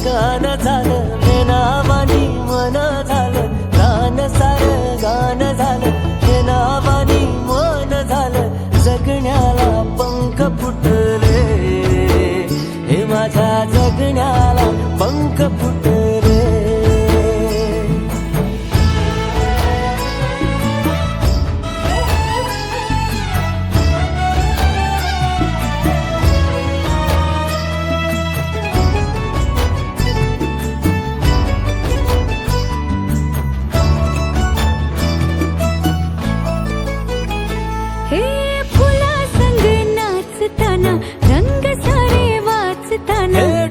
छान झालं नावानी मन झालं गान सारं गान झालं नावानी मन झालं जगण्याला पंख फुटले हे माझ्या जगण्याला पंख फुटले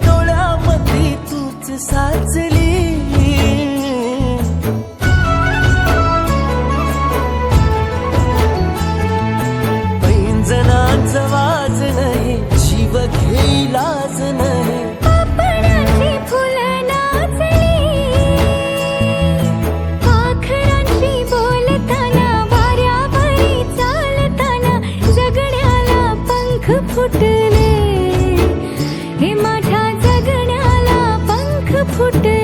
डोळ्यामध्ये तूच साचली पैंजणांचं वाज नाही जीव घेईलाच नाही पापणाची फुलं नाचली पाखरांची बोलताना वाऱ्यावरी चालताना जगण्याला पंख फुटले हे माझ्या जगण्याला पंख फुटले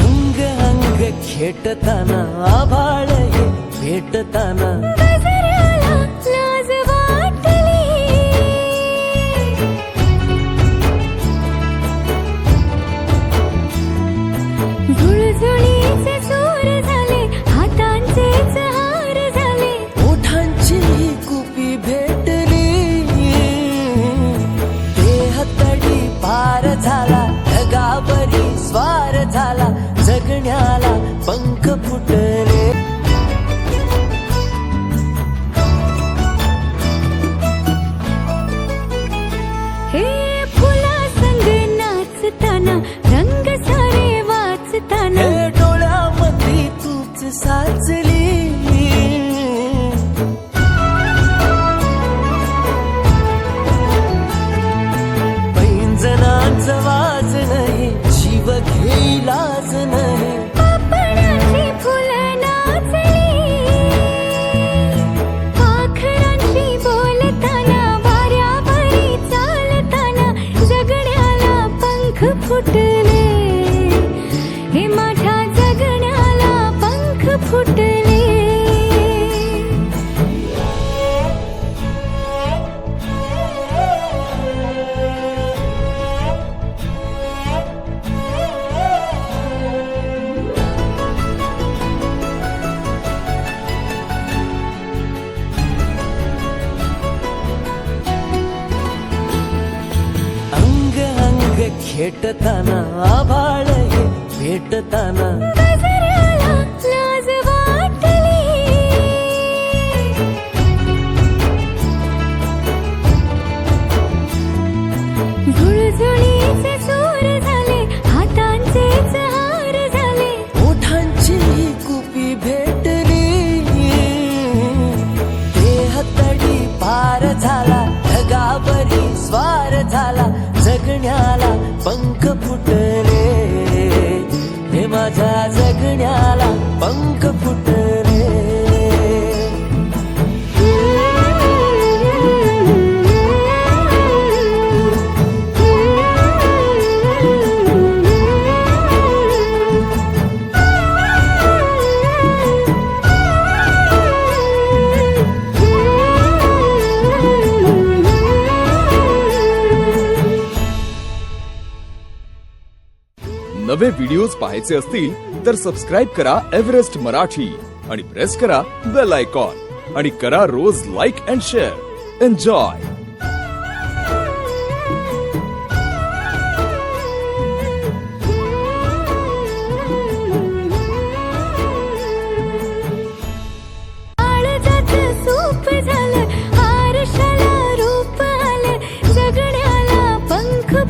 अंग अंग खेटताना आभाळ हे भेटताना गजराला लाज वाटली झुळझुळीचे सूर झाले हातांचेच हार झाले ओठांची कुपी भेटली देह तडी पार झाला ढगावरी स्वार झाला जगण्याला पंख फुटले हे फुला संग नाचताना रंग सारे वाचताना हे डोळ्यामध्ये तूच साचली पैंजणांचं वाज नाही जीव घेईलाच नाही पापणाची फुलं नाचली पाखरांची बोलताना वाऱ्यावरी चालताना जगण्याला पंख फुटले हे माझ्या जगण्याला पंख फुटले अंग अंग खेटताना आभाळ हे भेटताना गजराला लाज वाटली झुळझुळीचे सूर झाले हातांचेच हार झाले ओठांची कुपी भेटली देह तडी पार झाला ढगावरी स्वार झाला जगण्याला पंख फुटले हे माझ्या जगण्याला पंख फुटले नवे व्हिडिओज पाहायचे असतील तर सबस्क्राईब करा एव्हरेस्ट मराठी आणि प्रेस करा बेल आयकॉन आणि करा रोज लाईक अँड शेअर. एन्जॉय.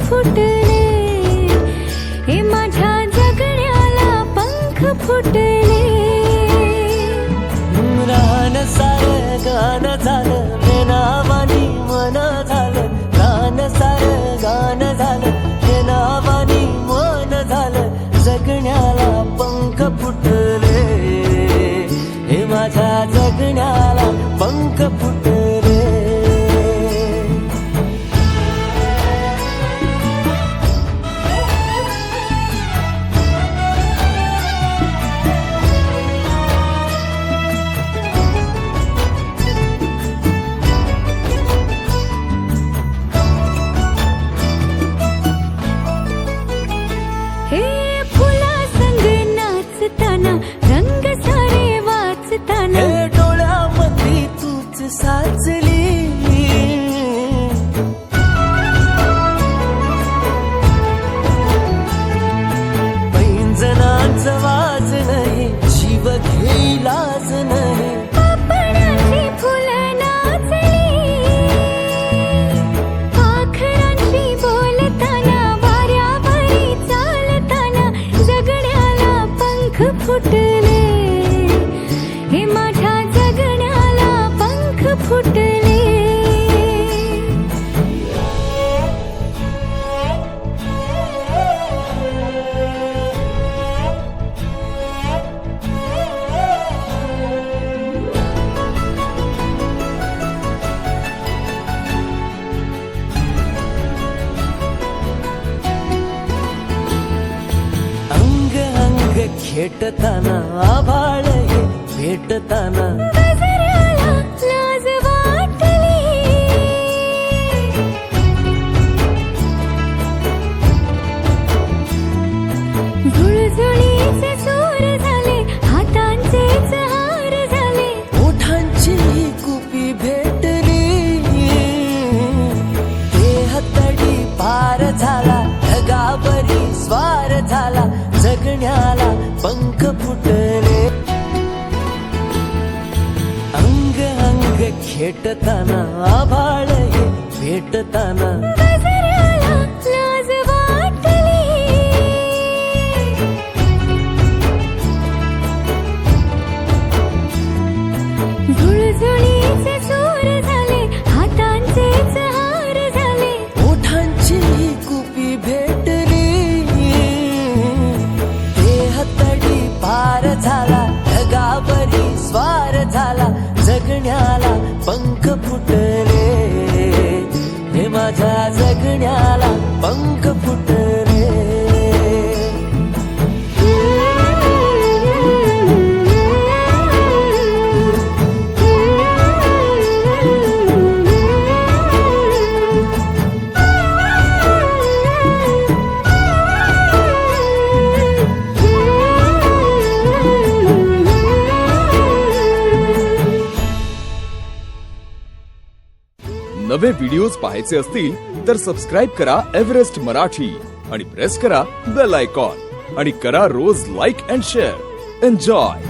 फुटले हे माझ्या जगण्याला पंख फुटले रान सारं गान झालं मेनावानी मन झालं गान सारं गान झालं मेनावानी मन झालं जगण्याला पंख फुटले हे माझ्या जगण्याला पंख फुटले हे फुला संग नाचताना रंग सारे वाचताना हे डोळ्यामध्ये तूच साचली पैंजणांचं वाज नाही जीव घेईलाच नाही पापणाची फुलं नाचली पाखरांशी बोलताना वाऱ्यावरी चालताना जगण्याला पंख फुटले हे माझ्या जगण्याला पंख फुटले अंग अंग खेटताना आभाळ हे भेटताना गजराला लाज वाटली झुळझुळीचे सूर झाले हातांचेच हार झाले ओठांची कुपी भेटली देहतडी पार झाला ढगावरी स्वार झाला जगण्याला पंख फुटले अंग अंग खेटताना आभाळ हे भेटताना गजराला लाज वाटली झुळझुळीचे सूर झाले हातांचेच हार झाले ओठांची कुपी भेटली देहतडी पार झाला ढगावरी स्वार झाला जगण्याला पंख फुटले हे माझ्या जगण्याला पंख फुटले नवे व्हिडिओज पाहायचे असतील तर सबस्क्राईब करा एव्हरेस्ट मराठी आणि प्रेस करा बेल आयकॉन आणि करा रोज लाईक अँड शेअर. एन्जॉय.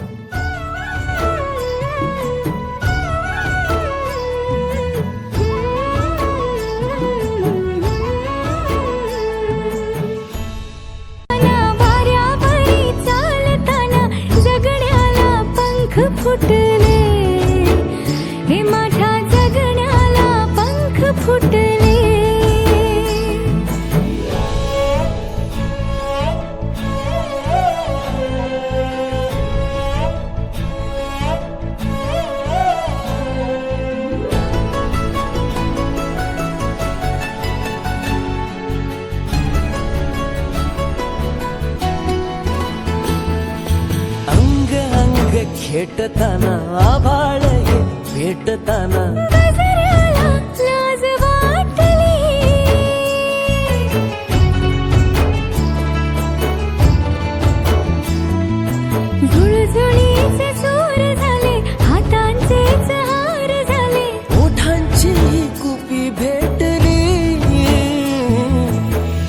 वाऱ्यावरी चालताना जगण्याला पंख फुटले हे माझ्या जगण्याला पंख फुटले अंग अंग खेटताना आभाळ हे भेटताना गजराला लाज वाटली झुळझुळीचे सूर झाले हातांचेच हार झाले ओठांची कुपी भेटली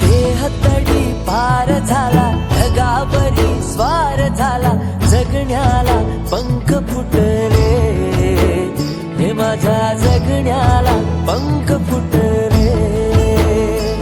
देहतडी पार झाला ढगावरी स्वार झाला जगण्याला पंख फुटले हे माझ्या जगण्याला पंख